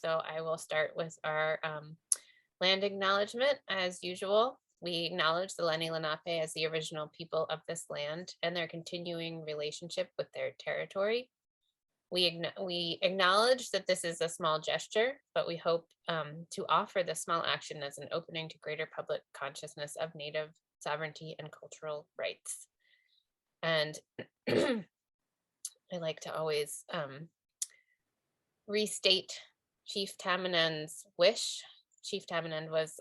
So I will start with our land acknowledgement. As usual, we acknowledge the Lenni Lenape as the original people of this land and their continuing relationship with their territory. We acknowledge that this is a small gesture, but we hope to offer this small action as an opening to greater public consciousness of Native sovereignty and cultural rights. And I like to always restate Chief Tamanend's wish. Chief Tamanend was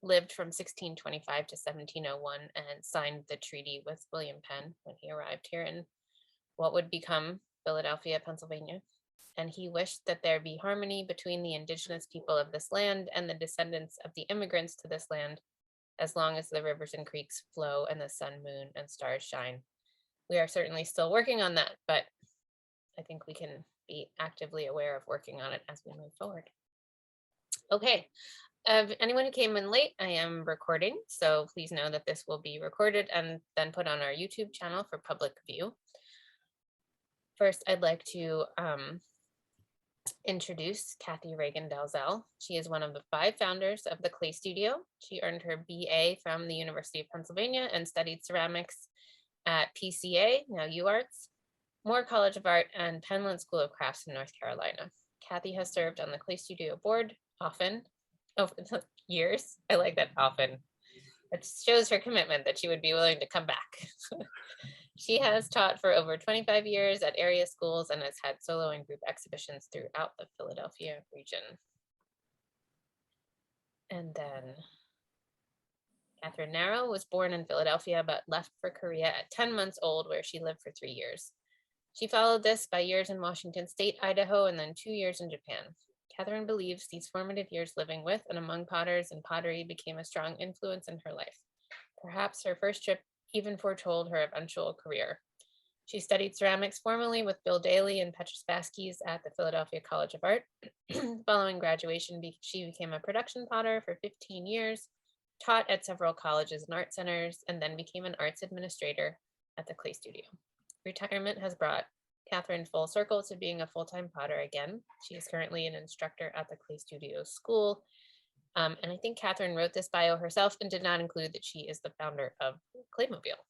lived from 1625 to 1701 and signed the treaty with William Penn when he arrived here in what would become Philadelphia, Pennsylvania. And he wished that there be harmony between the indigenous people of this land and the descendants of the immigrants to this land, as long as the rivers and creeks flow and the sun, moon, and stars shine. We are certainly still working on that, but I think we can be actively aware of working on it as we move forward. Okay, anyone who came in late, I am recording, so please know that this will be recorded and then put on our YouTube channel for public view. First, I'd like to introduce Kathie Regan Dalzell. She is one of the 5 founders of the Clay Studio. She earned her BA from the University of Pennsylvania and studied ceramics at PCA, now UArts, Moore College of Art, and Penland School of Crafts in North Carolina. Kathie has served on the Clay Studio board often, over the years. I like that, often. It shows her commitment that she would be willing to come back. She has taught for over 25 years at area schools and has had solo and group exhibitions throughout the Philadelphia region. And then Kathryn Narrow was born in Philadelphia, but left for Korea at 10 months old, where she lived for 3 years. She followed this by years in Washington State, Idaho, and then 2 years in Japan. Kathryn believes these formative years living with and among potters and pottery became a strong influence in her life. Perhaps her first trip even foretold her eventual career. She studied ceramics formally with Bill Daly and Petrus Vasquez at the Philadelphia College of Art. Following graduation, she became a production potter for 15 years, taught at several colleges and art centers, and then became an arts administrator at the Clay Studio. Retirement has brought Kathryn full circle to being a full-time potter again. She is currently an instructor at the Clay Studio School. And I think Kathryn wrote this bio herself and did not include that she is the founder of Claymobile.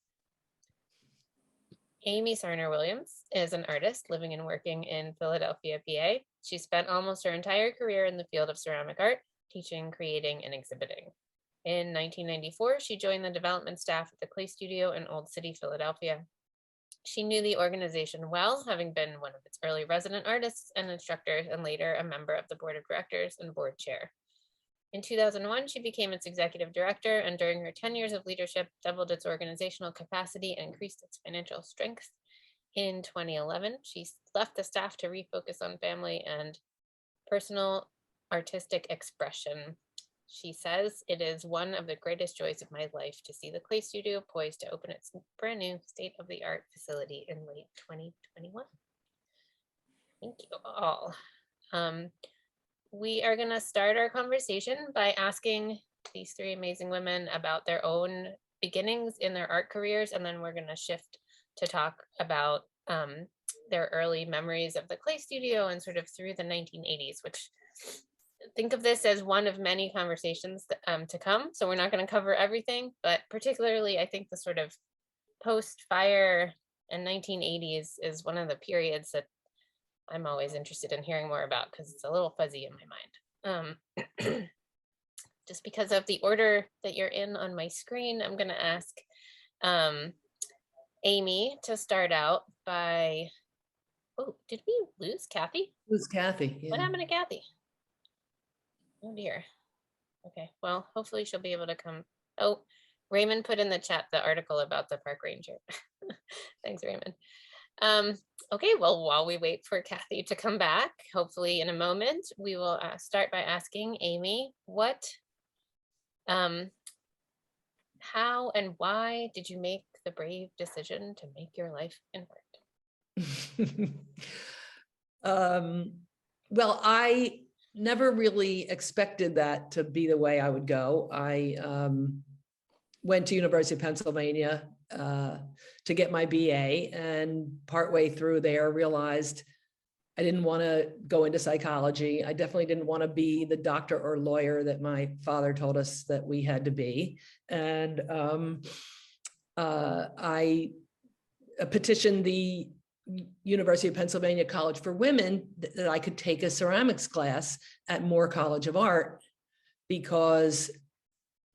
Amy Sarner Williams is an artist living and working in Philadelphia, PA. She spent almost her entire career in the field of ceramic art, teaching, creating, and exhibiting. In 1994, she joined the development staff at the Clay Studio in Old City, Philadelphia. She knew the organization well, having been one of its early resident artists and instructors, and later a member of the board of directors and board chair. In 2001, she became its executive director, and during her 10 years of leadership, doubled its organizational capacity and increased its financial strength. In 2011, she left the staff to refocus on family and personal artistic expression. She says, "It is one of the greatest joys of my life to see the Clay Studio poised to open its brand new state-of-the-art facility in late 2021. Thank you all. We are going to start our conversation by asking these 3 amazing women about their own beginnings in their art careers, and then we're going to shift to talk about their early memories of the Clay Studio and sort of through the 1980s, which think of this as one of many conversations to come. So we're not going to cover everything, but particularly I think the sort of post-fire and 1980s is one of the periods that I'm always interested in hearing more about because it's a little fuzzy in my mind. Just because of the order that you're in on my screen, I'm going to ask Amy to start out by, oh, did we lose Kathie? Lose Kathie, yeah. What happened to Kathie? Oh dear. Okay, well, hopefully she'll be able to come. Oh, Raymond put in the chat the article about the park ranger. Thanks, Raymond. Okay, well, while we wait for Kathie to come back, hopefully in a moment, we will start by asking Amy, how and why did you make the brave decision to make your life in art? Well, I never really expected that to be the way I would go. I went to University of Pennsylvania to get my BA, and partway through there realized I didn't want to go into psychology. I definitely didn't want to be the doctor or lawyer that my father told us that we had to be. And I petitioned the University of Pennsylvania College for Women that I could take a ceramics class at Moore College of Art, because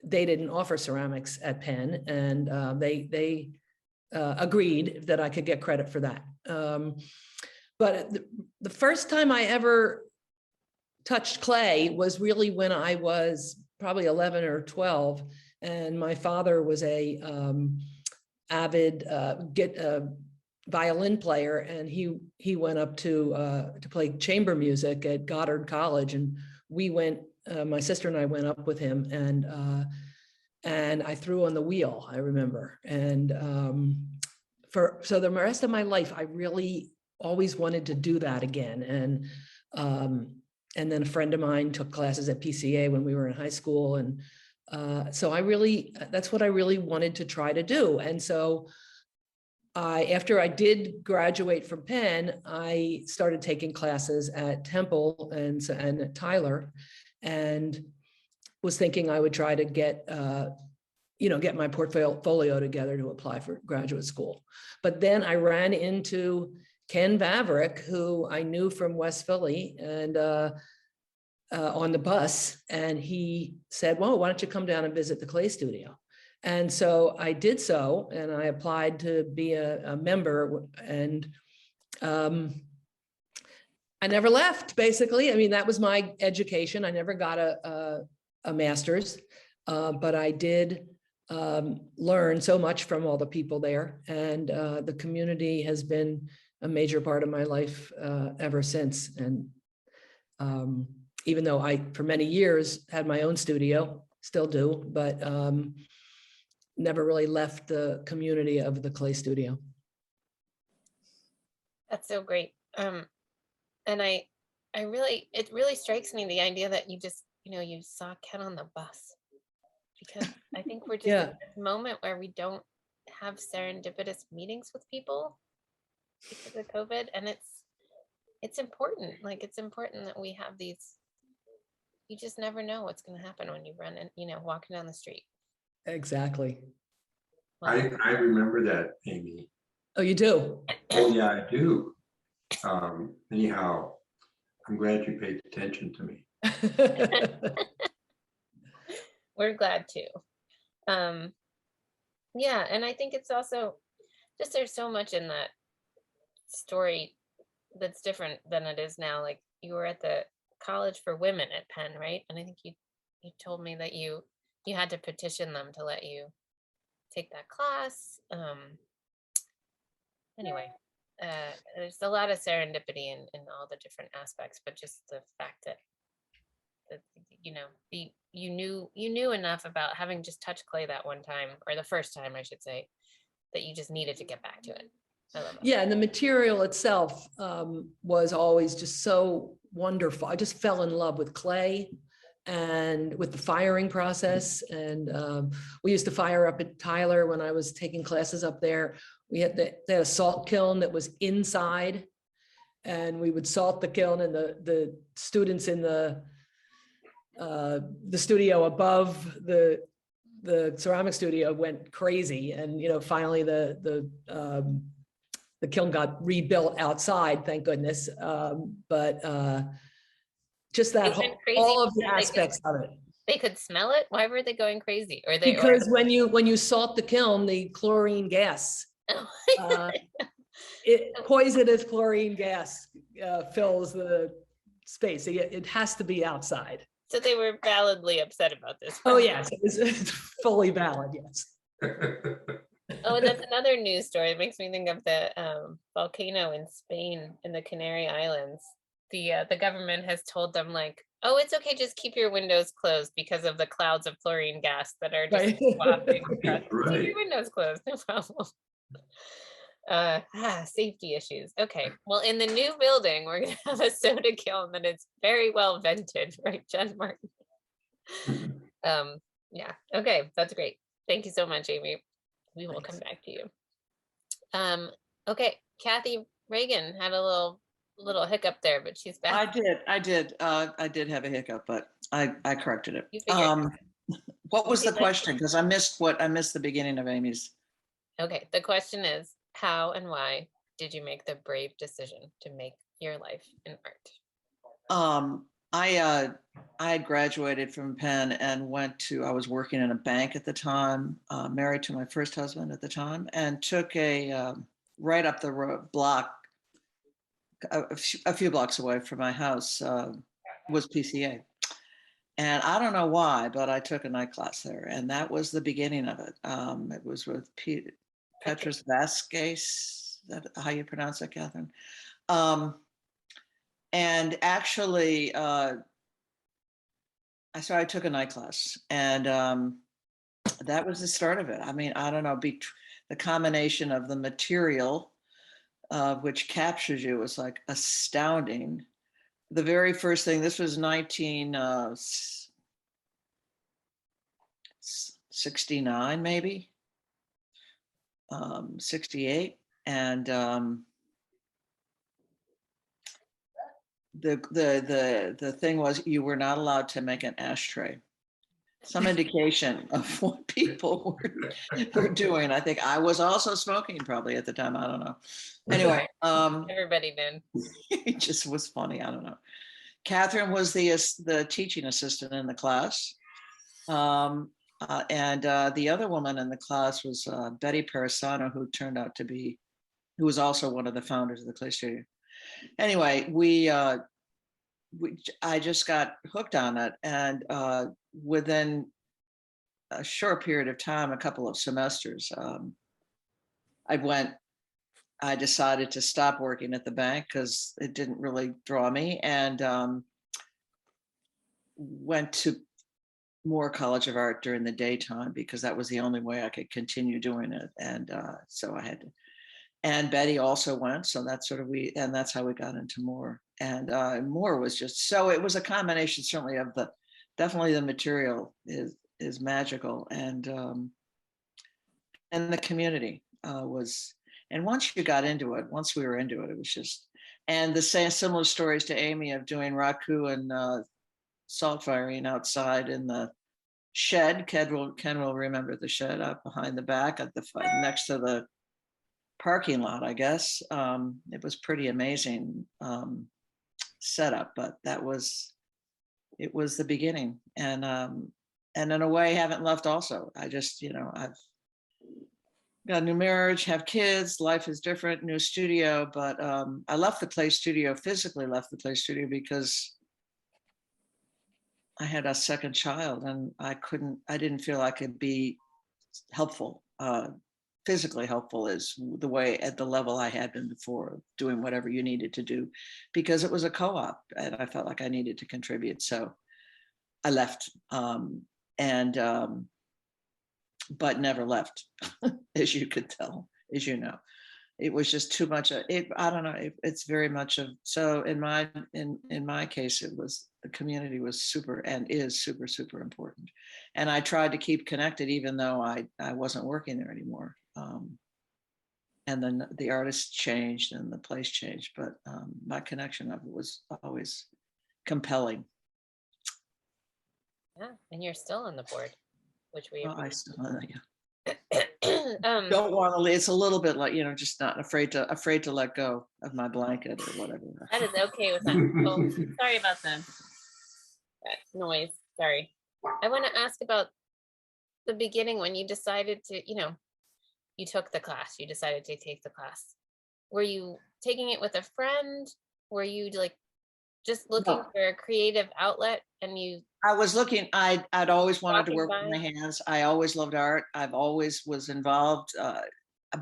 they didn't offer ceramics at Penn, and they agreed that I could get credit for that. But the first time I ever touched clay was really when I was probably 11 or 12, and my father was a avid violin player, and he went up to play chamber music at Goddard College, and we went. My sister and I went up with him, and I threw on the wheel, I remember. And so the rest of my life, I really always wanted to do that again. And then a friend of mine took classes at PCA when we were in high school. And so that's what I really wanted to try to do. And so after I did graduate from Penn, I started taking classes at Temple and at Tyler, and was thinking I would try to get my portfolio together to apply for graduate school. But then I ran into Ken Vavrick, who I knew from West Philly, and on the bus, and he said, well, why don't you come down and visit the clay studio? And so I did so, and I applied to be a member, and I never left, basically. I mean, that was my education. I never got a master's, but I did learn so much from all the people there, and the community has been a major part of my life ever since. And even though I, for many years, had my own studio, still do, but never really left the community of the clay studio. That's so great. And it really strikes me, the idea that you just, you saw Ken on the bus, because I think we're just at this moment where we don't have serendipitous meetings with people because of COVID. And it's important. Like, it's important that we have these, you just never know what's going to happen when you run and, walking down the street. Exactly. Well, I remember that, Amy. Oh, you do? Oh, yeah, I do. Anyhow, I'm glad you paid attention to me. we're glad to. Yeah, and I think it's also just, there's so much in that story that's different than it is now. Like, you were at the College for Women at Penn, right? And I think you told me that you had to petition them to let you take that class. Anyway, there's a lot of serendipity in all the different aspects, but just the fact that you knew enough about having just touched clay that one time, or the first time, I should say, that you just needed to get back to it. I love that. Yeah, and the material itself was always just so wonderful. I just fell in love with clay and with the firing process. And we used to fire up at Tyler when I was taking classes up there. They had a salt kiln that was inside, and we would salt the kiln, and the students in the studio above the ceramic studio went crazy. And finally the kiln got rebuilt outside, thank goodness. But just that all of the aspects of it. They could smell it. Why were they going crazy? Because when you salt the kiln, the chlorine gas, poisonous chlorine gas fills the space. So it has to be outside. So they were validly upset about this. Oh yes, it's fully valid. Yes. Oh, and that's another news story. It makes me think of the volcano in Spain, in the Canary Islands. The government has told them, like, oh, it's okay, just keep your windows closed because of the clouds of chlorine gas that are just wafting across. Right. Keep your windows closed, no problem. Safety issues. Okay, well, in the new building, we're gonna have a soda kiln that is very well vented, right, Jen Martin? Yeah, okay, that's great. Thank you so much, Amy. We will come back to you. Okay, Kathie Regan had a little little hiccup there, but she's I back. did have a hiccup, but I corrected it. You figured. What was the Okay, let's- question? Because I missed the beginning of Amy's. Okay, the question is, how and why did you make the brave decision to make your life in art? I had graduated from Penn and I was working in a bank at the time, married to my first husband at the time, and took a right up the block, a few blocks away from my house, was PCA. And I don't know why, but I took a night class there, and that was the beginning of it. It was with Petrus Vasquez. Is that how you pronounce it, Kathryn? And actually, so I took a night class, and that was the start of it. I mean, I don't know, the combination of the material, which captures you, was like astounding. The very first thing, this was 1969, maybe 68, and the thing was, you were not allowed to make an ashtray. Some indication of what people were doing. I think I was also smoking probably at the time. I don't know. Anyway, Everybody did. it just was funny. I don't know. Kathryn was the teaching assistant in the class. And the other woman in the class was Betty Parasano, who was also one of the founders of the Clay Studio. Anyway, I just got hooked on it, and within a short period of time, a couple of semesters, I decided to stop working at the bank because it didn't really draw me, and went to Moore College of Art during the daytime because that was the only way I could continue doing it. And so I had to, and Betty also went. So that's and that's how we got into Moore. And Moore was just, so it was a combination certainly of definitely the material is magical, and the community was, and once we were into it, it was just, and the same similar stories to Amy of doing raku and salt firing outside in the shed. Ken will remember the shed out behind the back at next to the parking lot, I guess. It was pretty amazing setup, but it was the beginning. And in a way, haven't left also. I just, I've got a new marriage, have kids, life is different, new studio, but I left the Clay Studio, physically left the Clay Studio because I had a second child, and I didn't feel I could be helpful, physically helpful is the way at the level I had been before, doing whatever you needed to do, because it was a co-op and I felt like I needed to contribute. So I left, but never left, as you could tell, as you know. It was just too much. I don't know. It's very much of, so in my case, the community was super and is super, super important. And I tried to keep connected, even though I wasn't working there anymore. And then the artists changed and the place changed, but my connection of it was always compelling. Yeah, and you're still on the board, which we I still, yeah. don't want to. It's a little bit like, just not afraid to let go of my blanket or whatever. That is okay with that. Oh, sorry about that noise. Sorry. I want to ask about the beginning when you decided to, you took the class. You decided to take the class. Were you taking it with a friend? Were you just looking for a creative outlet, and I was looking, I'd always wanted to work by? with my hands. I always loved art. I've always was involved,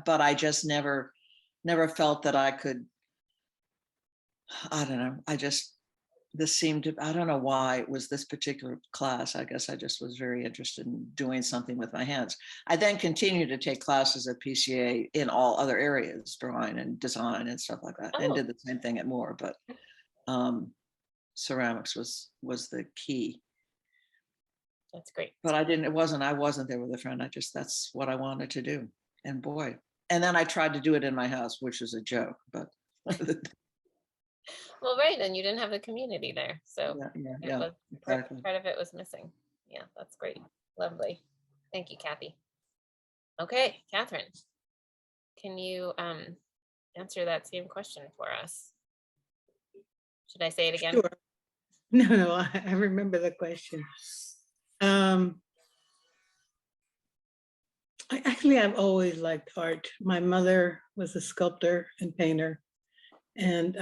but I just never felt that I could, I don't know. I don't know why it was this particular class. I guess I just was very interested in doing something with my hands. I then continued to take classes at PCA in all other areas, drawing and design and stuff like that, and did the same thing at Moore, but ceramics was the key. That's great. But I wasn't there with a friend. That's what I wanted to do. And boy, and then I tried to do it in my house, which is a joke, but Well, right, and you didn't have a community there, so it Yeah, was exactly. part of it was missing. Yeah, that's great. Lovely. Thank you, Kathy. Okay, Kathryn, can you answer that same question for us? Should I say it again? Sure. No, I remember the question. I've always liked art. My mother was a sculptor and painter, and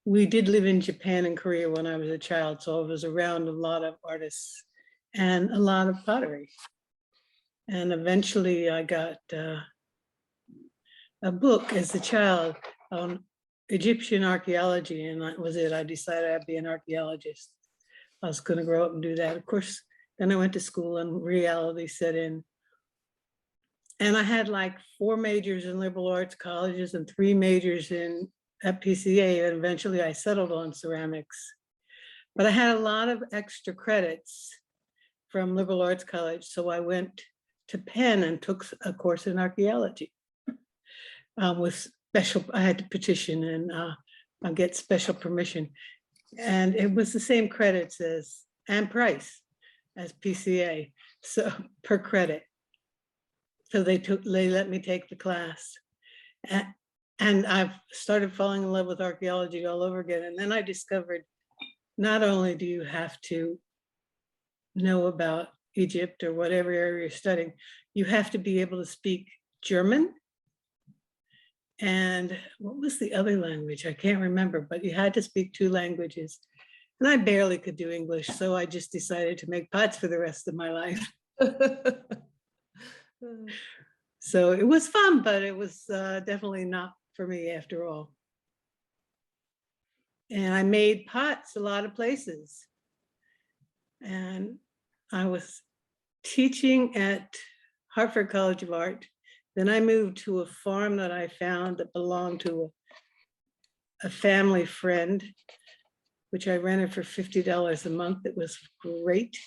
we did live in Japan and Korea when I was a child, so I was around a lot of artists and a lot of pottery. And eventually I got a book as a child on Egyptian archaeology, and that was it. I decided I'd be an archaeologist. I was going to grow up and do that. Of course, then I went to school and reality set in. And I had like 4 majors in liberal arts colleges and 3 majors at PCA. And eventually I settled on ceramics. But I had a lot of extra credits from liberal arts college. So I went to Penn and took a course in archaeology with special, I had to petition and get special permission. And it was the same credits and price as PCA, so per credit. So they let me take the class. And I've started falling in love with archaeology all over again. And then I discovered not only do you have to know about Egypt or whatever area you're studying, you have to be able to speak German. And what was the other language? I can't remember, but you had to speak 2 languages. And I barely could do English, so I just decided to make pots for the rest of my life. So it was fun, but it was definitely not for me after all. And I made pots a lot of places. And I was teaching at Hartford College of Art. Then I moved to a farm that I found that belonged to a family friend, which I rented for $50 a month. It was great.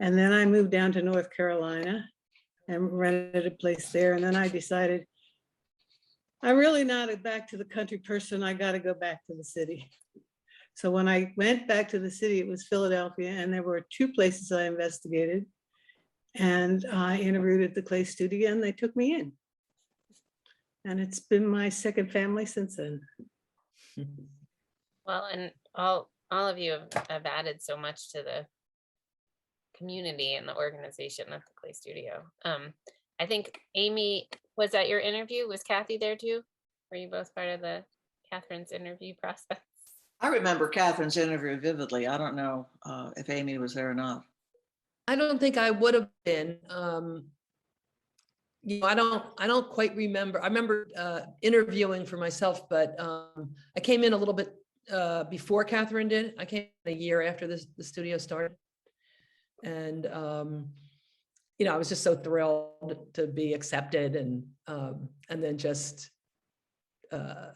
And then I moved down to North Carolina and rented a place there. And then I decided, I'm really not a back to the country person. I got to go back to the city. So when I went back to the city, it was Philadelphia. And there were 2 places I investigated. And I interviewed at the Clay Studio and they took me in. And it's been my second family since then. Well, and all of you have added so much to the community and the organization at the Clay Studio. I think Amy, was that your interview? Was Kathy there too? Were you both part of the Kathryn's interview process? I remember Kathryn's interview vividly. I don't know if Amy was there or not. I don't think I would have been. You know, I don't quite remember. I remember interviewing for myself, but I came in a little bit before Kathryn did. I came in a year after the studio started. And, you know, I was just so thrilled to be accepted and then just, you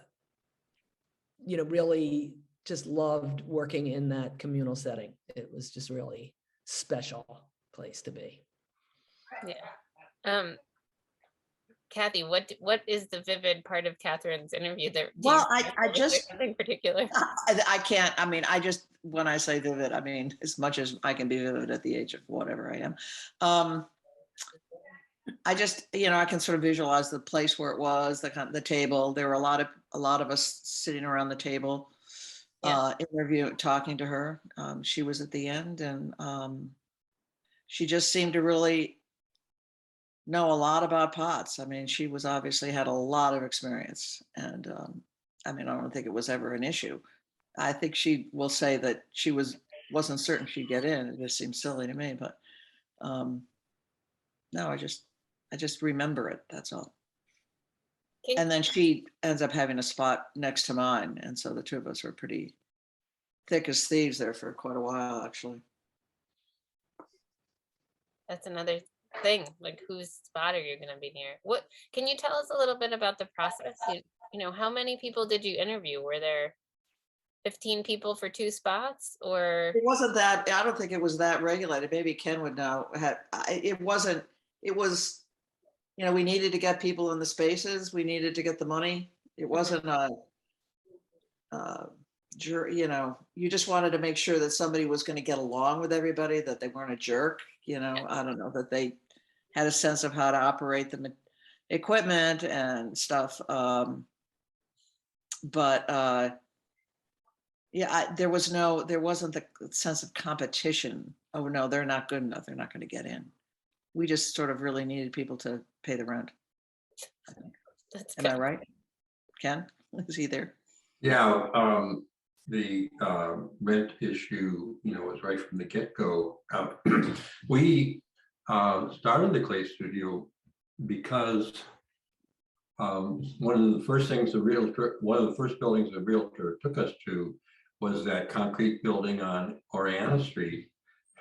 know, really just loved working in that communal setting. It was just really special place to be. Yeah. Kathy, what is the vivid part of Kathryn's interview that? Well, I just something particular. I can't. I mean, I just, when I say vivid, I mean as much as I can be vivid at the age of whatever I am. I just, you know, I can sort of visualize the place where it was, the table. There were a lot of us sitting around the table, talking to her. She was at the end, and she just seemed to really know a lot about pots. I mean, she was obviously had a lot of experience, and I mean, I don't think it was ever an issue. I think she will say that she wasn't certain she'd get in. It just seems silly to me, but no, I just remember it. That's all. And then she ends up having a spot next to mine, and so the 2 of us were pretty thick as thieves there for quite a while, actually. That's another thing, like whose spot are you going to be near? What can you tell us a little bit about the process? You know, how many people did you interview? Were there 15 people for 2 spots, or it wasn't that? I don't think it was that regulated. Maybe Ken would know. It wasn't. It was, you know, we needed to get people in the spaces. We needed to get the money. It wasn't you just wanted to make sure that somebody was going to get along with everybody, that they weren't a jerk, I don't know, that they had a sense of how to operate the equipment and stuff. Yeah, there wasn't the sense of competition. Oh no, they're not good enough. They're not going to get in. We just sort of really needed people to pay the rent. I think. That's Am I good. right? Ken, is he there? Yeah, the rent issue, was right from the get-go. We started the Clay Studio because one of the first buildings the realtor took us to was that concrete building on Oriana Street.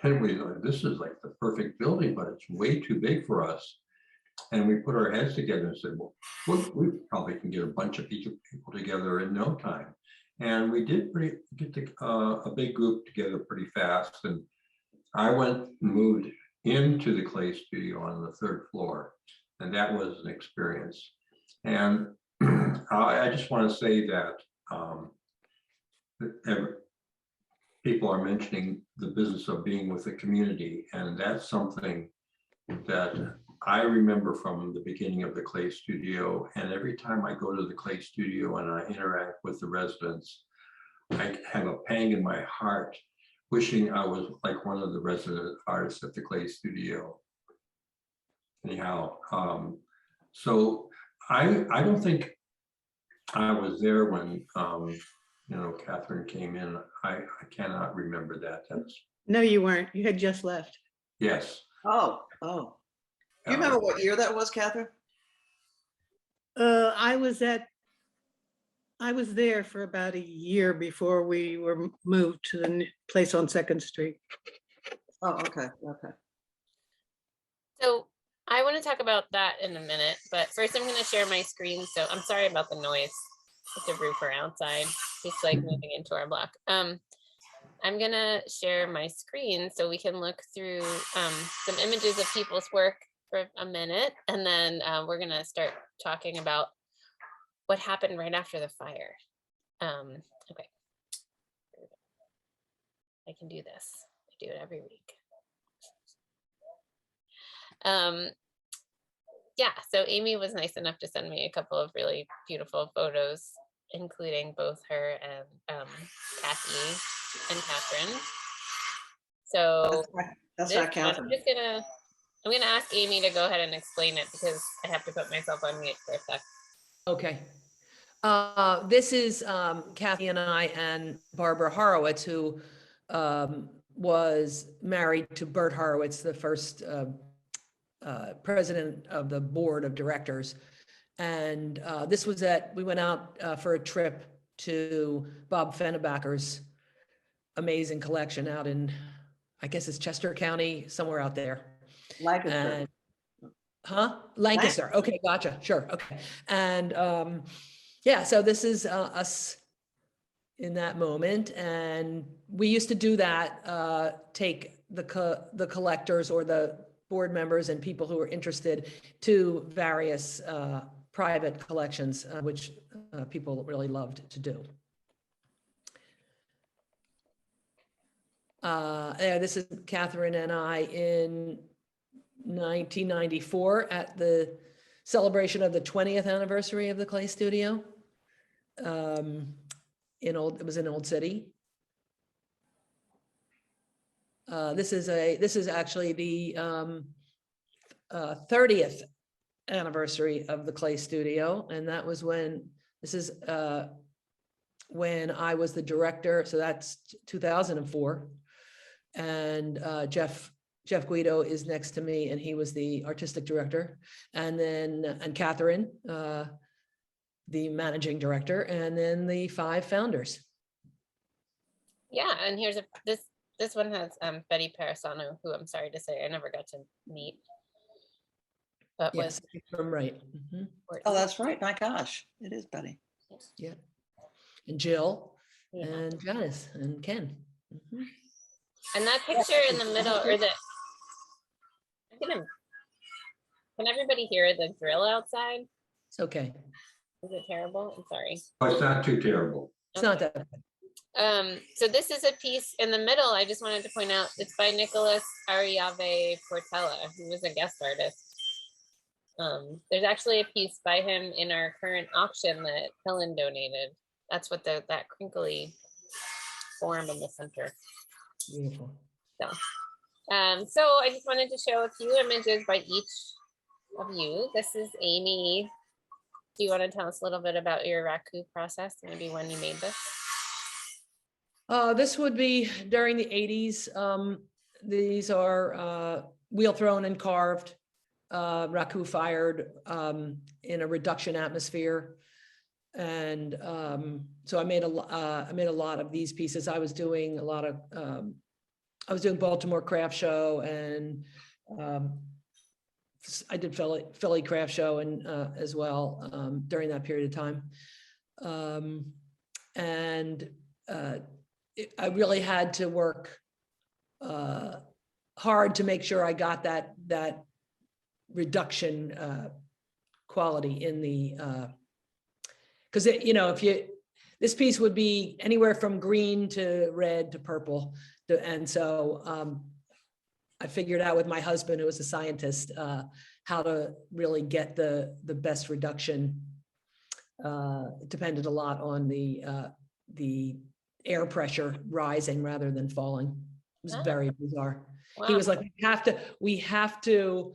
And we thought, this is like the perfect building, but it's way too big for us. And we put our heads together and said, well, we probably can get a bunch of people together in no time. And we did get a big group together pretty fast. And I went and moved into the Clay Studio on the 3rd floor. And that was an experience. And I just want to say that people are mentioning the business of being with the community. And that's something that I remember from the beginning of the Clay Studio. And every time I go to the Clay Studio and I interact with the residents, I have a pang in my heart, wishing I was like one of the resident artists at the Clay Studio. Anyhow, so I don't think I was there when Kathryn came in. I cannot remember that. No, you weren't. You had just left. Yes. Oh. Do you remember what year that was, Kathryn? I was there for about a year before we were moved to the place on 2nd Street. Oh, okay. So I want to talk about that in a minute, but first I'm going to share my screen. So I'm sorry about the noise with the roofer outside. He's like moving into our block. I'm going to share my screen so we can look through some images of people's work for a minute, and then we're going to start talking about what happened right after the fire. Okay. I can do this. I do it every week. Yeah, so Amy was nice enough to send me a couple of really beautiful photos, including both her and Kathie and Kathryn. So That's not Kathryn. I'm gonna ask Amy to go ahead and explain it because I have to put myself on mute for a sec. Okay. This is Kathie and I and Barbara Horowitz, who was married to Bert Horowitz, the first president of the board of directors. And this was we went out for a trip to Bob Fennebaker's amazing collection out in, I guess it's Chester County, somewhere out there. Lancaster. Lancaster. Okay, gotcha. Sure. Okay. And yeah, so this is us in that moment. And we used to do that, take the collectors or the board members and people who were interested to various private collections, which people really loved to do. This is Kathryn and I in 1994 at the celebration of the 20th anniversary of the Clay Studio. It was in Old City. This is actually the 30th anniversary of the Clay Studio, and that was when when I was the director. So that's 2004, and Jeff Guido is next to me, and he was the artistic director, and Kathryn, the managing director, and then the 5 founders. Yeah, and here's this one has Betty Parasano, who I'm sorry to say I never got to meet. But yes, from right. Mm-hmm. Oh, that's right. My gosh, it is Betty. Yeah, and Jill, and Janice, and Ken. Mm-hmm. And that picture in the middle, or can everybody hear the drill outside? It's okay. Is it terrible? I'm sorry. Oh, it's not too terrible. It's not that. So this is a piece in the middle. I just wanted to point out it's by Nicholas Ariave Portela, who was a guest artist. There's actually a piece by him in our current auction that Helen donated. That's what that crinkly form in the center. Beautiful. So I just wanted to show a few images by each of you. This is Amy. Do you want to tell us a little bit about your raku process, maybe when you made this? This would be during the 80s. These are wheel thrown and carved, raku fired in a reduction atmosphere. And so I made a lot of these pieces. I was doing a lot of, I was doing Baltimore Craft Show, and I did Philly Craft Show and as well during that period of time. I really had to work hard to make sure I got that reduction quality in the, because this piece would be anywhere from green to red to purple. And so I figured out with my husband, who was a scientist, how to really get the best reduction. It depended a lot on the air pressure rising rather than falling. It was very bizarre. Wow. He was like, we have to,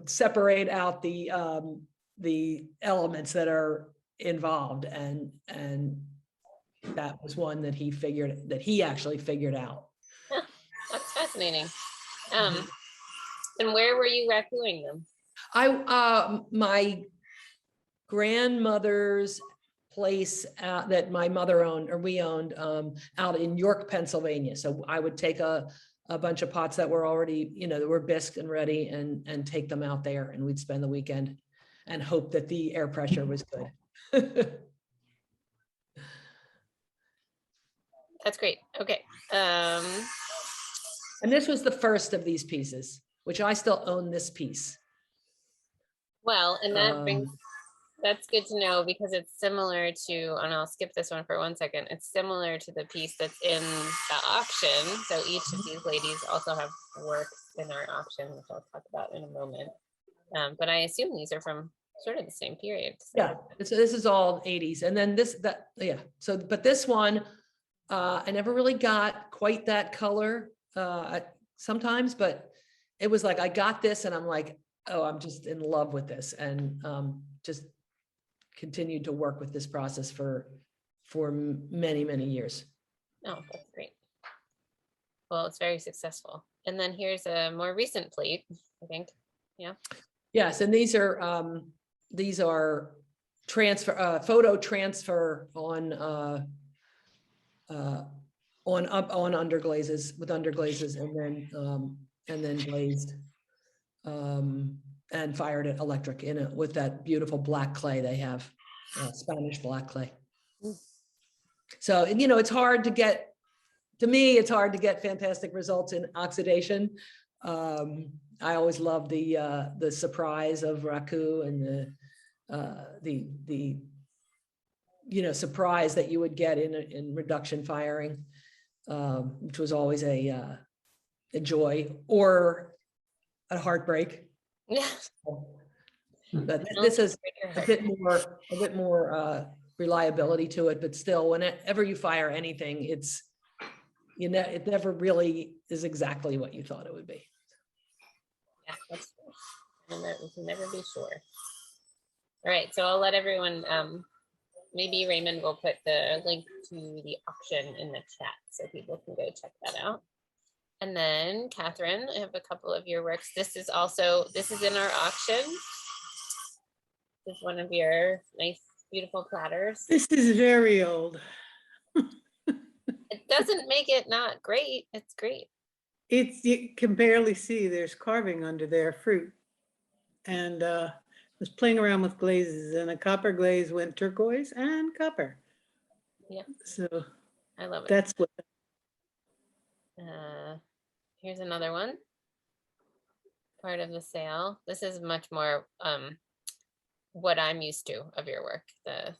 separate out the elements that are involved, and that was one that he actually figured out. That's fascinating. And where were you rakuing them? My grandmother's place that my mother owned, or we owned, out in York, Pennsylvania. So I would take a bunch of pots that were already, that were bisque and ready, and take them out there, and we'd spend the weekend and hope that the air pressure was good. That's great. Okay. And this was the first of these pieces, which I still own this piece. Well, and that's good to know, because it's similar to, and I'll skip this one for 1 second. It's similar to the piece that's in the auction. So each of these ladies also have works in our auction, which I'll talk about in a moment. But I assume these are from sort of the same period. So. Yeah, this is all 80s. And then So, but this one, I never really got quite that color sometimes, but it was like, I got this and I'm like, oh, I'm just in love with this. And just continued to work with this process for many, many years. Oh, that's great. Well, it's very successful. And then here's a more recent plate, I think. Yeah. Yes, and these are photo transfer on underglazes, with underglazes, and then glazed and fired at electric with that beautiful black clay they have, Spanish black clay. So, it's hard to get, to me, it's hard to get fantastic results in oxidation. I always love the surprise of raku, and the surprise that you would get in reduction firing, which was always a joy or a heartbreak. Yeah. But this is a bit more reliability to it, but still, whenever you fire anything, it never really is exactly what you thought it would be. Yeah, that's true. And that we can never be sure. All right, so I'll let everyone, maybe Raymond will put the link to the auction in the chat so people can go check that out. And then Kathryn, I have a couple of your works. This is in our auction. This is one of your nice, beautiful platters. This is very old. It doesn't make it not great. It's great. You can barely see, there's carving under there, fruit. And was playing around with glazes, and a copper glaze went turquoise and copper. Yeah. So I love it. That's what. Here's another one. Part of the sale. This is much more what I'm used to of your work. The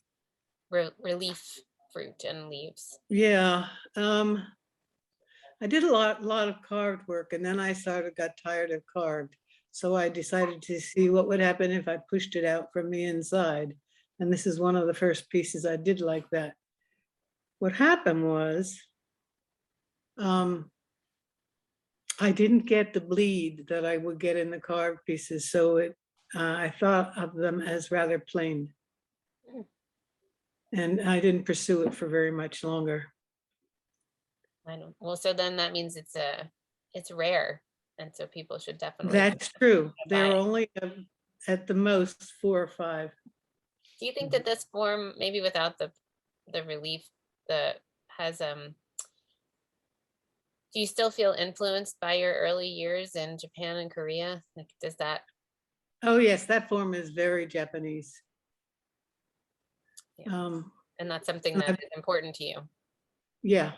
relief fruit and leaves. Yeah. I did a lot of carved work, and then I got tired of carved. So I decided to see what would happen if I pushed it out from the inside. And this is one of the first pieces I did like that. What happened was, I didn't get the bleed that I would get in the carved pieces. So I thought of them as rather plain. And I didn't pursue it for very much longer. I don't, well, so then that means it's rare. And so people should definitely. That's true. There buy are it. only at the most 4 or 5. Do you think that this form, maybe without the relief, that has do you still feel influenced by your early years in Japan and Korea? Like, does that? Oh yes, that form is very Japanese. Yeah. And that's something that is important to you. Yeah.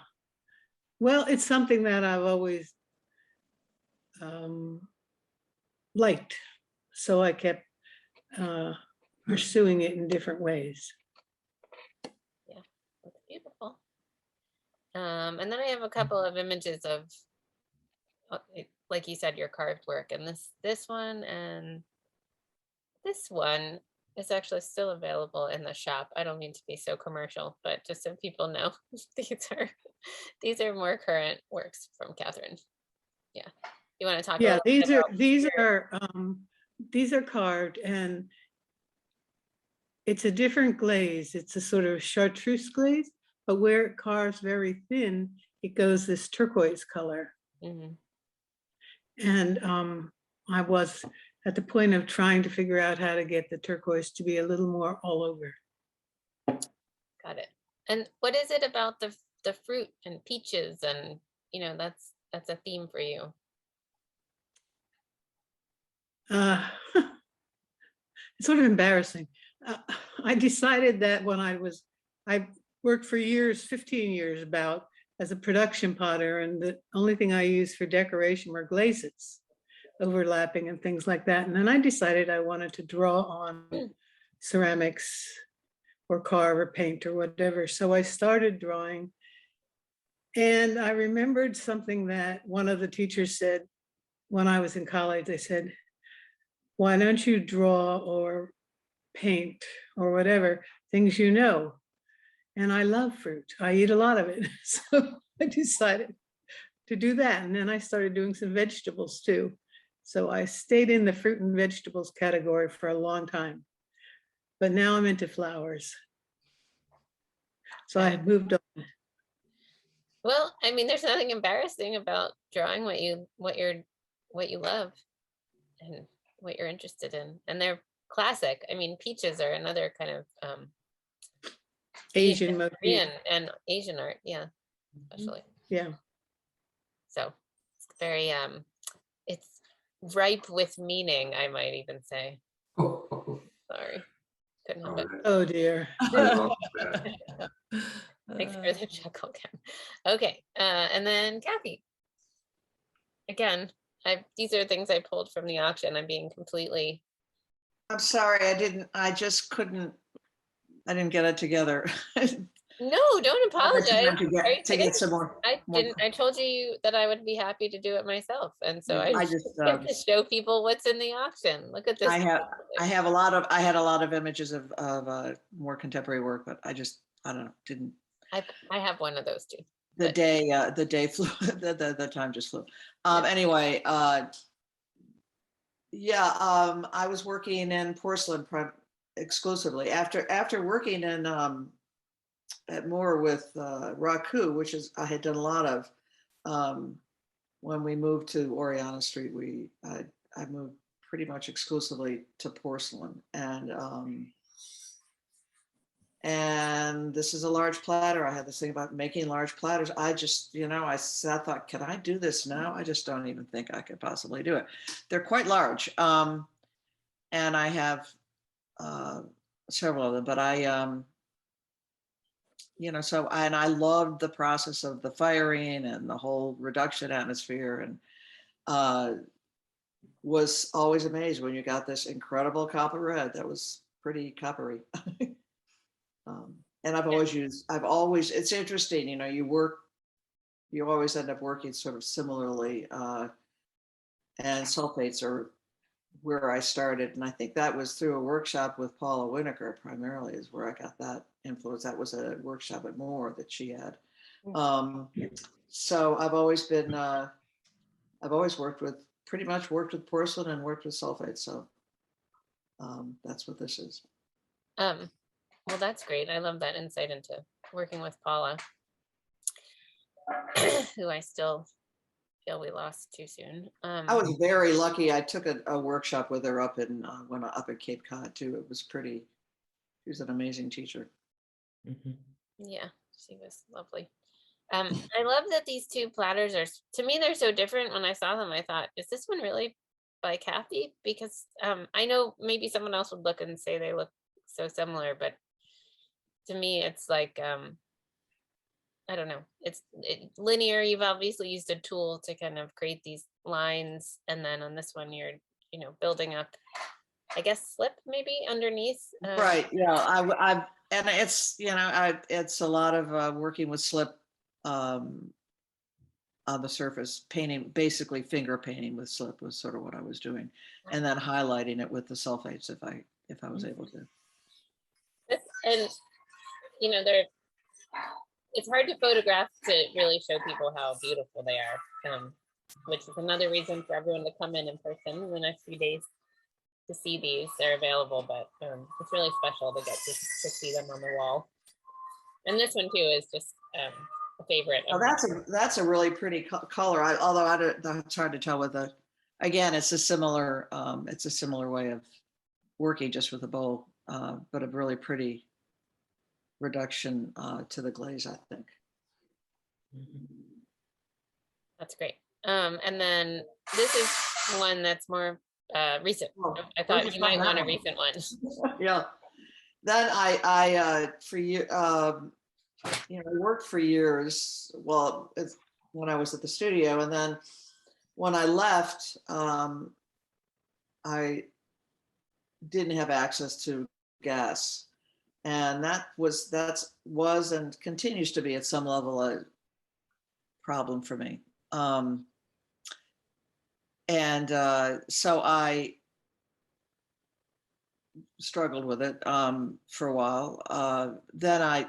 Well, it's something that I've always liked. So I kept pursuing it in different ways. Yeah, that's beautiful. And then I have a couple of images of, like you said, your carved work, and this one and this one is actually still available in the shop. I don't mean to be so commercial, but just so people know, these are more current works from Kathryn. Yeah, you want to talk? Yeah, a little these are carved, and it's a different glaze. It's a sort of chartreuse glaze, but where it carves very thin, it goes this turquoise color. Mhm. And I was at the point of trying to figure out how to get the turquoise to be a little more all over. Got it. And what is it about the fruit and peaches, and that's a theme for you? It's sort of embarrassing. I decided that when I worked for years, 15 years about, as a production potter, and the only thing I used for decoration were glazes, overlapping and things like that. And then I decided I wanted to draw on ceramics or carve or paint or whatever. So I started drawing, and I remembered something that one of the teachers said when I was in college. They said, why don't you draw or paint or whatever, things you know? And I love fruit. I eat a lot of it. So I decided to do that. And then I started doing some vegetables too. So I stayed in the fruit and vegetables category for a long time. But now I'm into flowers. So I have moved on. Well, I mean, there's nothing embarrassing about drawing what you love and what you're interested in. And they're classic. I mean, peaches are another kind of Asian motif. Korean and Asian art, yeah, especially. Yeah. So it's very it's ripe with meaning, I might even say. Sorry, couldn't help it. Oh dear. I love that. Thanks for the chuckle, Ken. Okay, and then Kathie. Again, these are things I pulled from the auction. I'm being completely. I'm sorry, I didn't get it together. No, don't apologize. To get some more. I told you that I would be happy to do it myself, and so Yeah, I just get to show people what's in the auction. Look at this. I had a lot of images of more contemporary work, but I don't know, didn't. I have one of those too. The day flew. The time just flew. Anyway, yeah. I was working in porcelain exclusively after working in at Moore with raku, which is I had done a lot of. When we moved to Oriana Street, I moved pretty much exclusively to porcelain, and this is a large platter. I had this thing about making large platters. I just, I thought, can I do this now? I just don't even think I could possibly do it. They're quite large, and I have several of them, but so, and I loved the process of the firing and the whole reduction atmosphere, and was always amazed when you got this incredible copper red that was pretty coppery. And I've always, it's interesting, you know, you always end up working sort of similarly. And sulfates are where I started. And I think that was through a workshop with Paula Winokur primarily is where I got that influence. That was a workshop at Moore that she had. So I've always pretty much worked with porcelain and worked with sulfate. So that's what this is. Well, that's great. I love that insight into working with Paula, who I still feel we lost too soon. I was very lucky. I took a workshop with her up in up at Cape Cod too. It was she was an amazing teacher. Yeah, she was lovely. I love that these two platters are, to me, they're so different. When I saw them, I thought, is this one really by Kathie? Because I know maybe someone else would look and say they look so similar, but to me, it's like, I don't know, it's linear. You've obviously used a tool to kind of create these lines. And then on this one, you're, you know, building up, I guess, slip maybe underneath. Right. Yeah. And it's, you know, it's a lot of working with slip on the surface, painting, basically finger painting with slip was sort of what I was doing. And then highlighting it with the sulfates if I was able to. And, you know, it's hard to photograph to really show people how beautiful they are, which is another reason for everyone to come in person in the next few days to see these. They're available, but it's really special to get to see them on the wall. And this one too is just a favorite. Oh, that's a really pretty color. Although it's hard to tell with again, it's a similar way of working just with a bowl, but a really pretty reduction to the glaze, I think. That's great. And then this is one that's more recent. I thought you might want a recent one. Yeah. Then I for you, you know, I worked for years. Well, when I was at the studio, and then when I left, I didn't have access to gas. And that was and continues to be at some level a problem for me. So I struggled with it for a while. Then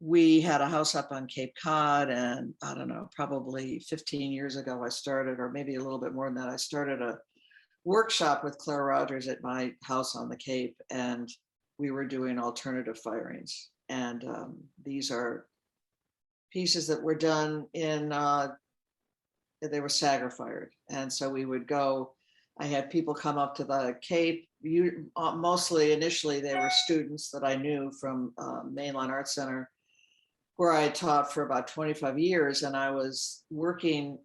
we had a house up on Cape Cod, and I don't know, probably 15 years ago I started, or maybe a little bit more than that, I started a workshop with Claire Rogers at my house on the Cape, and we were doing alternative firings. And these are pieces that were done in, they were Sagar fired. And so we would go, I had people come up to the Cape. Mostly initially they were students that I knew from Mainline Art Center, where I taught for about 25 years. And I was working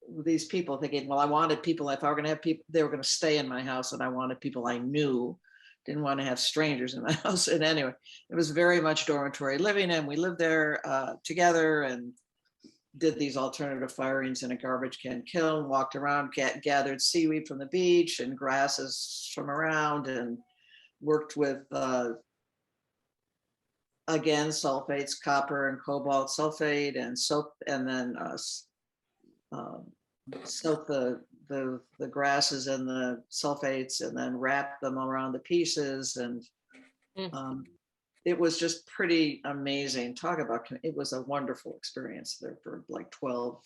with these people thinking, well, I wanted people, if I were gonna have people, they were gonna stay in my house, and I wanted people I knew, didn't want to have strangers in my house. And anyway, it was very much dormitory living, and we lived there together and did these alternative firings in a garbage can kiln, walked around, gathered seaweed from the beach and grasses from around, and worked with, again, sulfates, copper and cobalt sulfate, and soap, and then soak the grasses and the sulfates, and then wrap them around the pieces. And it was just pretty amazing. Talk about, it was a wonderful experience there for like 12,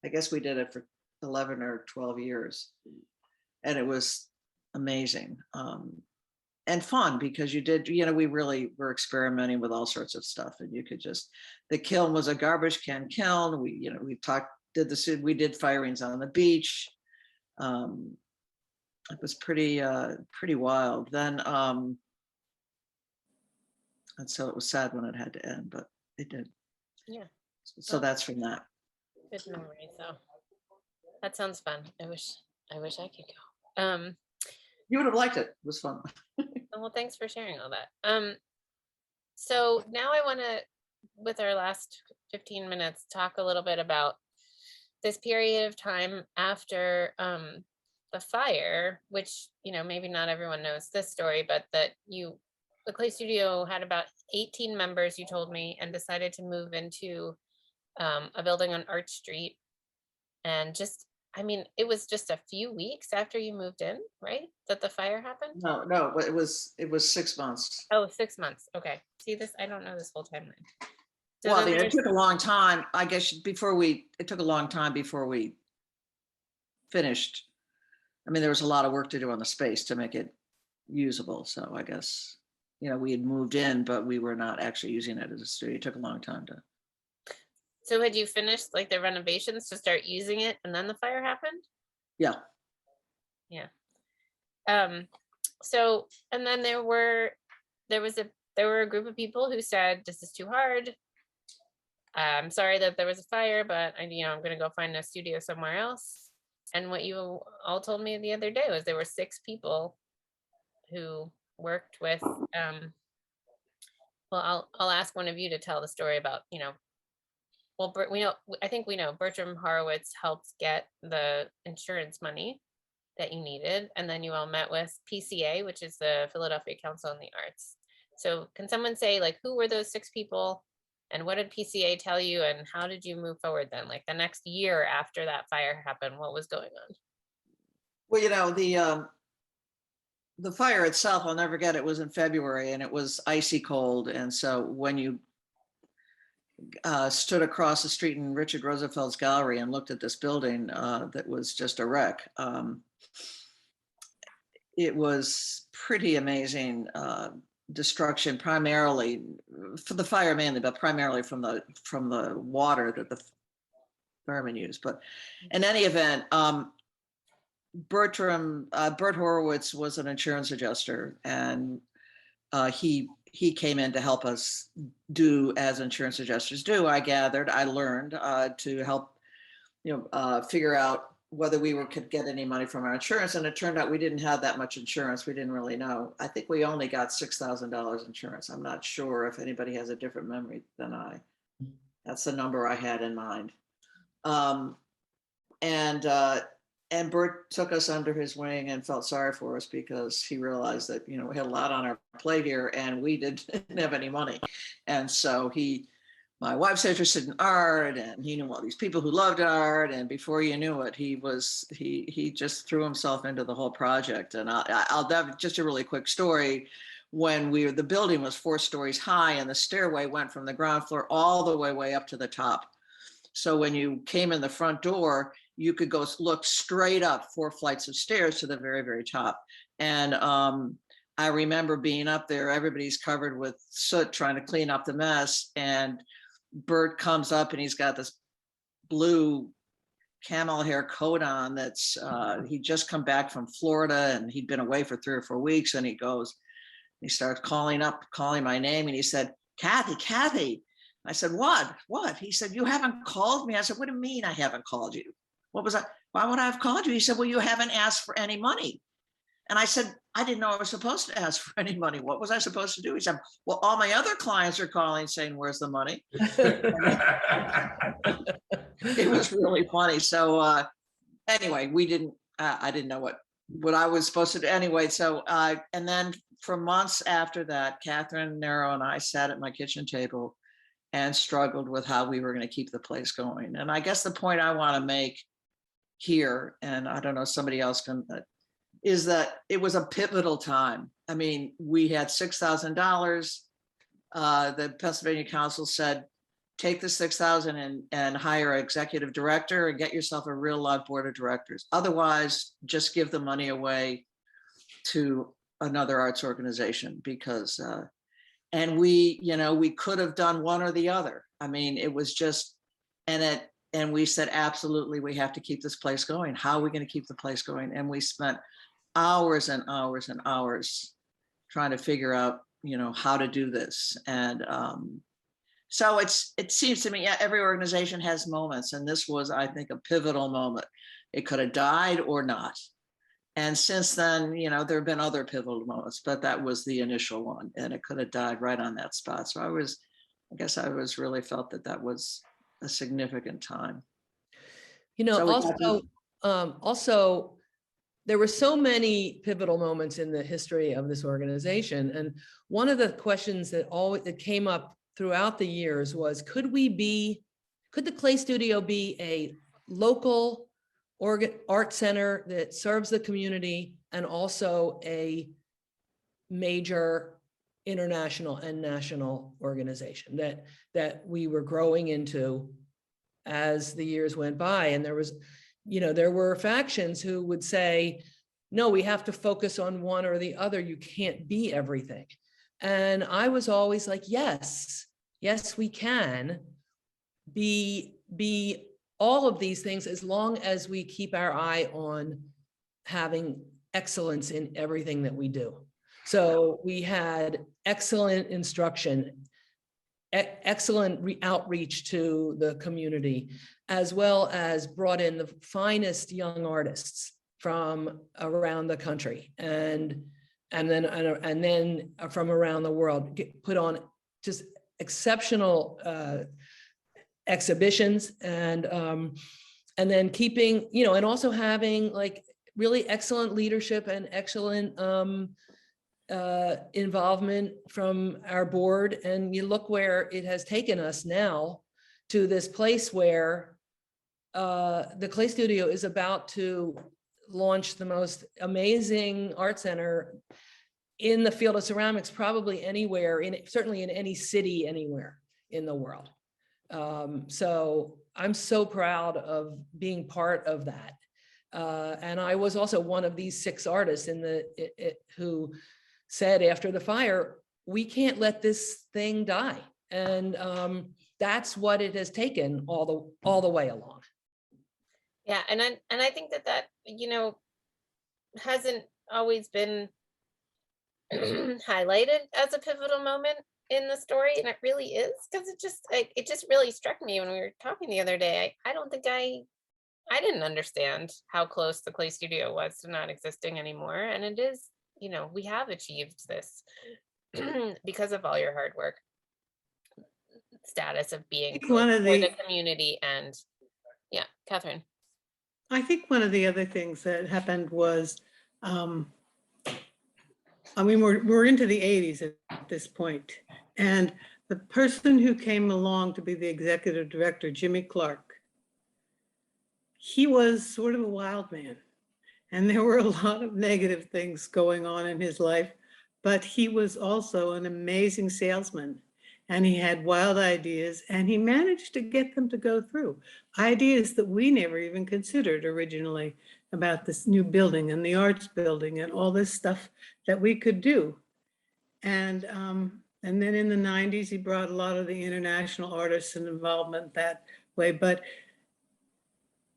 I guess we did it for 11 or 12 years. And it was amazing and fun, because you did, you know, we really were experimenting with all sorts of stuff, and you could just, the kiln was a garbage can kiln. We, you know, we did firings on the beach. It was pretty wild then. And so it was sad when it had to end, but it did. Yeah. So that's from that. Good memory. So that sounds fun. I wish I could go. You would have liked it. It was fun. Well, thanks for sharing all that. So now I want to, with our last 15 minutes, talk a little bit about this period of time after the fire, which, you know, maybe not everyone knows this story, but that you the Clay Studio had about 18 members, you told me, and decided to move into a building on Arch Street. And just, I mean, it was just a few weeks after you moved in, right? That the fire happened? No, but it was 6 months. Oh, 6 months. Okay. See this, I don't know this whole timeline. So Well, I then mean, it there's- took a long time, I guess, it took a long time before we finished. I mean, there was a lot of work to do on the space to make it usable. So I guess, we had moved in, but we were not actually using it as a studio. It took a long time to. So had you finished like the renovations to start using it and then the fire happened? Yeah. So, and then there were a group of people who said, this is too hard. I'm sorry that there was a fire, but I'm going to go find a studio somewhere else. And what you all told me the other day was there were 6 people who worked with, well, I'll ask one of you to tell the story about, well, I think we know Bertram Horowitz helped get the insurance money that you needed. And then you all met with PCA, which is the Philadelphia Council on the Arts. So can someone say, like, who were those 6 people and what did PCA tell you and how did you move forward then? Like the next year after that fire happened, what was going on? Well, the fire itself, I'll never forget, it was in February and it was icy cold. And so when you stood across the street in Richard Roosevelt's gallery and looked at this building that was just a wreck, it was pretty amazing destruction, primarily for the fire mainly, but primarily from the water that the firemen used. But in any event, Bert Horowitz was an insurance adjuster, and he came in to help us do as insurance adjusters do. I learned to help, figure out whether we could get any money from our insurance. And it turned out we didn't have that much insurance. We didn't really know. I think we only got $6,000 insurance. I'm not sure if anybody has a different memory than I. That's the number I had in mind. And Bert took us under his wing and felt sorry for us because he realized that, we had a lot on our plate here and we didn't have any money. And so my wife's interested in art and he knew all these people who loved art. And before you knew it, he just threw himself into the whole project. And I'll have just a really quick story. When the building was 4 stories high and the stairway went from the ground floor all the way up to the top. So when you came in the front door, you could go look straight up 4 flights of stairs to the very, very top. And I remember being up there, everybody's covered with soot trying to clean up the mess. And Bert comes up and he's got this blue camel hair coat on that's, he'd just come back from Florida and he'd been away for 3 or 4 weeks. And he starts calling my name and he said, Kathie. I said, what? He said, you haven't called me. I said, what do you mean I haven't called you? Why would I have called you? He said, well, you haven't asked for any money. And I said, I didn't know I was supposed to ask for any money. What was I supposed to do? He said, well, all my other clients are calling saying, where's the money? It was really funny. So anyway, I didn't know what I was supposed to do anyway. So, and then for months after that, Kathryn Narrow and I sat at my kitchen table and struggled with how we were going to keep the place going. And I guess the point I want to make here, and I don't know, somebody else can, is that it was a pivotal time. I mean, we had $6,000. The Pennsylvania Council said, take the $6,000 and hire an executive director and get yourself a real live board of directors. Otherwise, just give the money away to another arts organization because, and we could have done one or the other. I mean, it was just, and we said, absolutely, we have to keep this place going. How are we going to keep the place going? And we spent hours and hours and hours trying to figure out, how to do this. And so it seems to me, every organization has moments. And this was, I think, a pivotal moment. It could have died or not. And since then, there have been other pivotal moments, but that was the initial one. And it could have died right on that spot. So I guess I really felt that was a significant time. Also, there were so many pivotal moments in the history of this organization. And one of the questions that came up throughout the years was, could the Clay Studio be a local art center that serves the community and also a major international and national organization that we were growing into as the years went by? And there were factions who would say, no, we have to focus on one or the other. You can't be everything. And I was always like, yes, we can be all of these things as long as we keep our eye on having excellence in everything that we do. So we had excellent instruction, excellent outreach to the community, as well as brought in the finest young artists from around the country and then from around the world, put on just exceptional exhibitions, and then keeping, and also having like really excellent leadership and excellent involvement from our board. And you look where it has taken us now, to this place where the Clay Studio is about to launch the most amazing art center in the field of ceramics, probably anywhere, certainly in any city anywhere in the world. So I'm so proud of being part of that. And I was also one of these 6 artists who said after the fire, we can't let this thing die. And that's what it has taken all the way along. Yeah, and I think that hasn't always been highlighted as a pivotal moment in the story, and it really is, because it just really struck me when we were talking the other day. I don't think I didn't understand how close the Clay Studio was to not existing anymore, and it is, we have achieved this because of all your hard work, status of being for the community. And yeah, Kathryn. I think one of the other things that happened was, we're into the 80s at this point, and the person who came along to be the executive director, Jimmy Clark, he was sort of a wild man, and there were a lot of negative things going on in his life, but he was also an amazing salesman, and he had wild ideas, and he managed to get them to go through. Ideas that we never even considered originally, about this new building and the arts building and all this stuff that we could do. And then in the 90s, he brought a lot of the international artists and involvement that way. But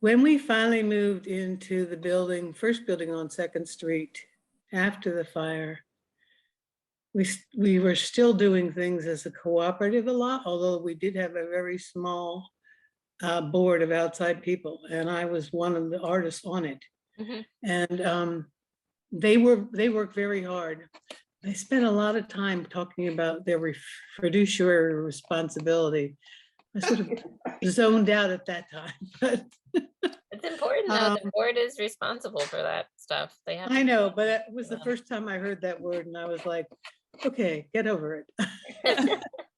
when we finally moved into the first building on 2nd Street after the fire, we were still doing things as a cooperative a lot, although we did have a very small board of outside people, and I was one of the artists on it. Mm-hmm. And they worked very hard. They spent a lot of time talking about their fiduciary responsibility. I sort of zoned out at that time, but it's important though. The board is responsible for that stuff. They have. I know, but it was the first time I heard that word, and I was like, okay, get over it,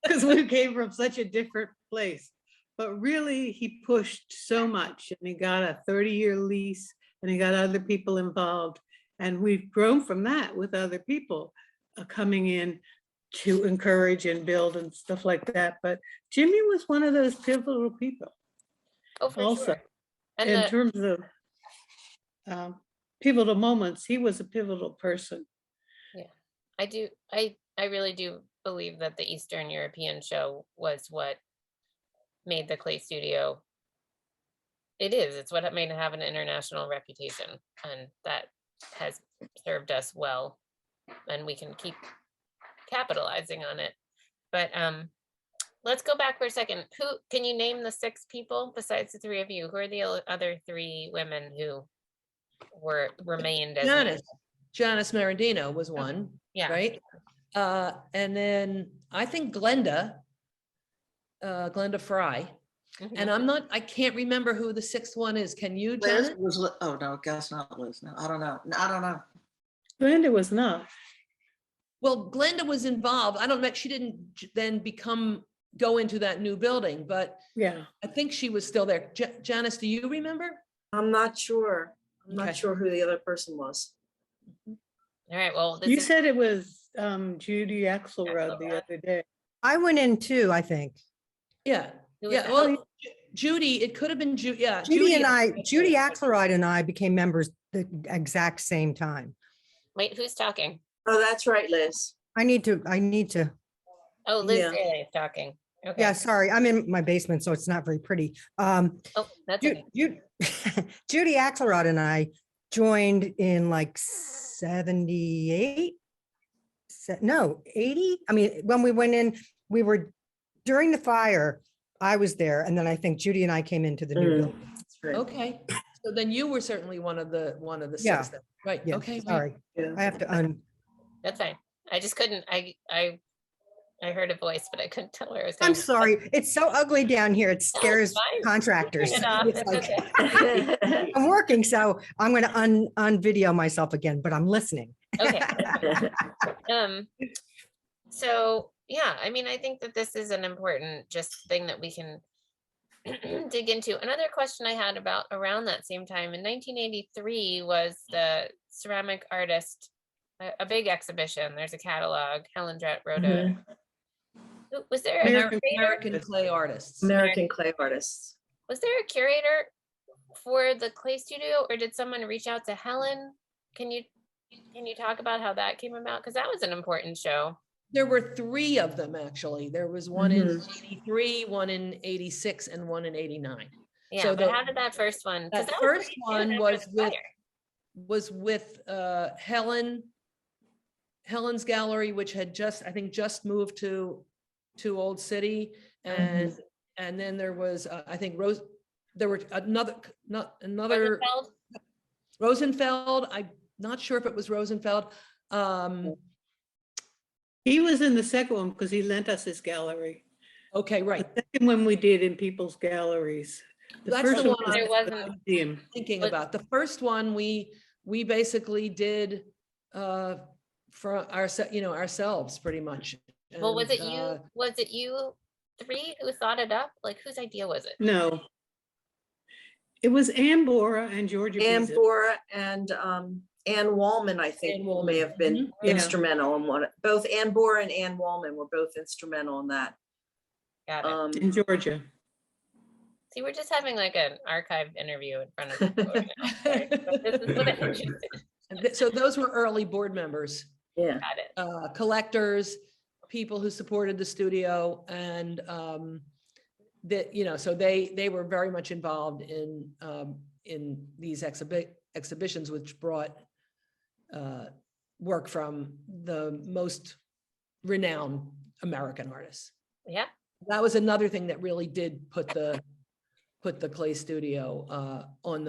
because we came from such a different place. But really, he pushed so much, and he got a 30-year lease, and he got other people involved. And we've grown from that with other people coming in to encourage and build and stuff like that. But Jimmy was one of those pivotal people. Oh, for also, sure. And in terms of pivotal moments, he was a pivotal person. Yeah, I really do believe that the Eastern European show was what made the Clay Studio. It's what made it have an international reputation, and that has served us well, and we can keep capitalizing on it. But let's go back for a second. Who can you name the 6 people besides the 3 of you? Who are the other 3 women who remained as Janice Marandino was one. Yeah. Right. And then I think Glenda Fry And I can't remember who the sixth one is. Can you, Liz Janet? was, oh, no, guess not Liz. No, I don't know. I don't know. Glenda was not. Well, Glenda was involved. I don't know, she didn't then go into that new building, but Yeah. I think she was still there. Janice, do you remember? I'm not sure. I'm Okay. not sure who the other person was. All right, well, this You is said it was Judy Axelrod the other day. I went in too, I think. Yeah, who was yeah. that? Well, Judy, it could have been yeah. Judy Axelrod and I became members the exact same time. Wait, who's talking? Oh, that's right, Liz. I need to, Oh, Liz Yeah. Daly is talking. Okay. yeah, sorry, I'm in my basement, so it's not very pretty. Oh, that's okay. Judy Axelrod and I joined in like 78, no, 80. I mean, when we went in, we were during the fire, I was there. And then I think Judy and I came into the new building. That's right. Okay, so then you were certainly one of the Yeah. six, then. Right, Yeah, okay. right. sorry. Yeah. I have to That's fine. I just couldn't, I heard a voice, but I couldn't tell where it was I'm coming from. sorry. It's so ugly down here. It scares fine. contractors. Turn it off. It's It's like, okay. I'm working, so I'm going to unvideo myself again, but I'm listening. Okay. So yeah, I mean, I think that this is an important just thing that we can dig into. Another question I had about around that same time in 1983 was the ceramic artist, a big exhibition. There's a catalog. Helen Drett wrote a. Was there a curator? American clay artists. American clay artists. Was there a curator for the clay studio, or did someone reach out to Helen? Can you talk about how that came about? Because that was an important show. There were three of them, actually. There was one in 83, one in 86, and one in 89. Yeah, So but the- how did that first one? 'cause That was first pretty soon one after was the with fire. Helen's gallery, which had I think just moved to Old City, and then there was I think there were another Rosenfeld? Rosenfeld. I'm not sure if it was Rosenfeld. He was in the second one because he lent us his gallery. Okay, right. The second one we did in people's galleries. The That's first the one one was There at the wasn't- museum. Thinking But- about the first one, we basically did for ourselves pretty much. Well, was And, it you three who thought it up? Like, whose idea was it? No. It was Ann Bora and Georgia Ann Beazer. Bora and Ann Wallman, I think, Ann Wallman. may have been Yeah. instrumental in one. Both Ann Bora and Ann Wallman were both instrumental in that. Got it. In Georgia. See, we're just having like an archived interview in front of people right now. Sorry, but this is what I'm interested in. So those were early board members, Yeah. Got it. collectors, people who supported the studio, and so they were very much involved in these exhibitions, which brought work from the most renowned American artists. Yeah. That was another thing that really did put the clay studio on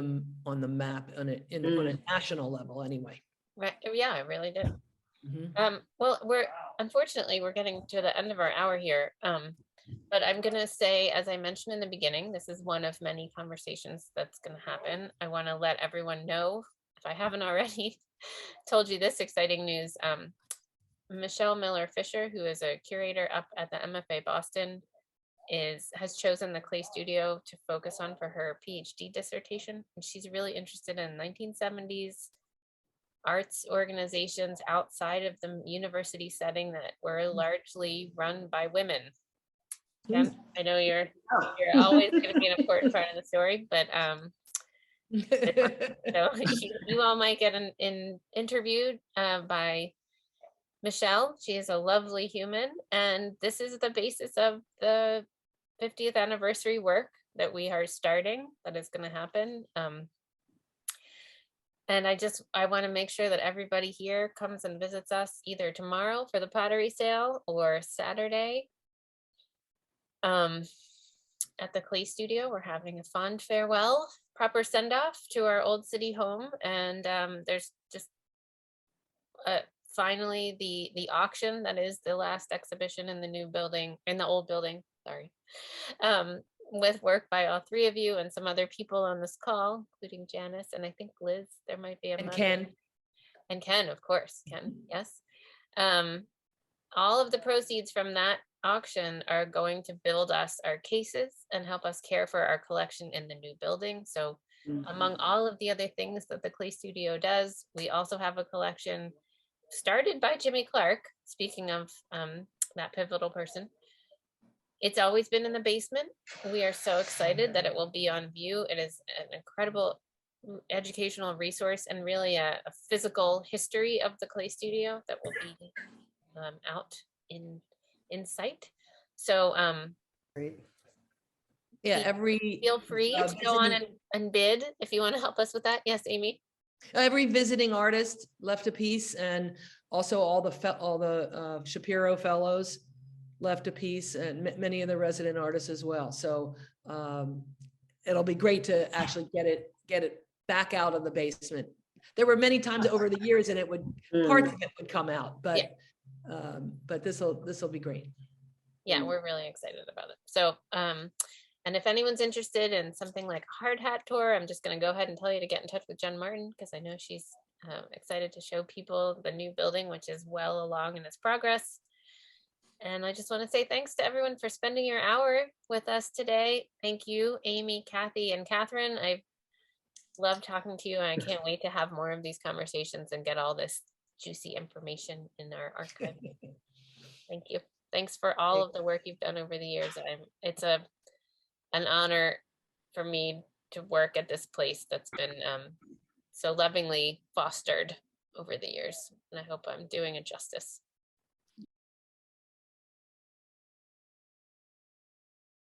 the map on a national level anyway. Right. Yeah, it really did. Mhm. Well, unfortunately we're getting to the end of our hour here. But I'm gonna say, as I mentioned in the beginning, this is one of many conversations that's gonna happen. I want to let everyone know, if I haven't already told you this exciting news. Michelle Miller Fisher, who is a curator up at the MFA Boston, has chosen the clay studio to focus on for her PhD dissertation. And she's really interested in 1970s arts organizations outside of the university setting that were largely run by women. Jen, I know you're always going to be an important part of the story, but so you all might get interviewed by Michelle. She is a lovely human, and this is the basis of the 50th anniversary work that we are starting, that is going to happen. And I want to make sure that everybody here comes and visits us either tomorrow for the pottery sale or Saturday at the clay studio. We're having a fond farewell, proper send-off to our old city home, and there's just finally the auction that is the last exhibition in the new building, in the old building, sorry, with work by all three of you and some other people on this call, including Janice and I think Liz. There might be a And mother. Ken, And Ken, of course, Ken, yes. All of the proceeds from that auction are going to build us our cases and help us care for our collection in the new building. So among all of the other things that the Clay Studio does, we also have a collection started by Jimmy Clark. Speaking of that pivotal person, it's always been in the basement. We are so excited that it will be on view. It is an incredible educational resource and really a physical history of the Clay Studio that will be out in sight. So Great. yeah, every feel free to go on and bid if you want to help us with that. Yes, Amy. every visiting artist left a piece, and also all the Shapiro Fellows left a piece, and many of the resident artists as well. So it'll be great to actually get it back out of the basement. There were many times over the years, and parts of it would come out, but this will be great. Yeah, we're really excited about it. So and if anyone's interested in something like a hard hat tour, I'm just going to go ahead and tell you to get in touch with Jen Martin, because I know she's excited to show people the new building, which is well along in its progress. And I just want to say thanks to everyone for spending your hour with us today. Thank you, Amy, Kathie, and Kathryn. I've loved talking to you, and I can't wait to have more of these conversations and get all this juicy information in our archive. Thank you. Thanks for all of the work you've done over the years. It's an honor for me to work at this place that's been so lovingly fostered over the years, and I hope I'm doing it justice.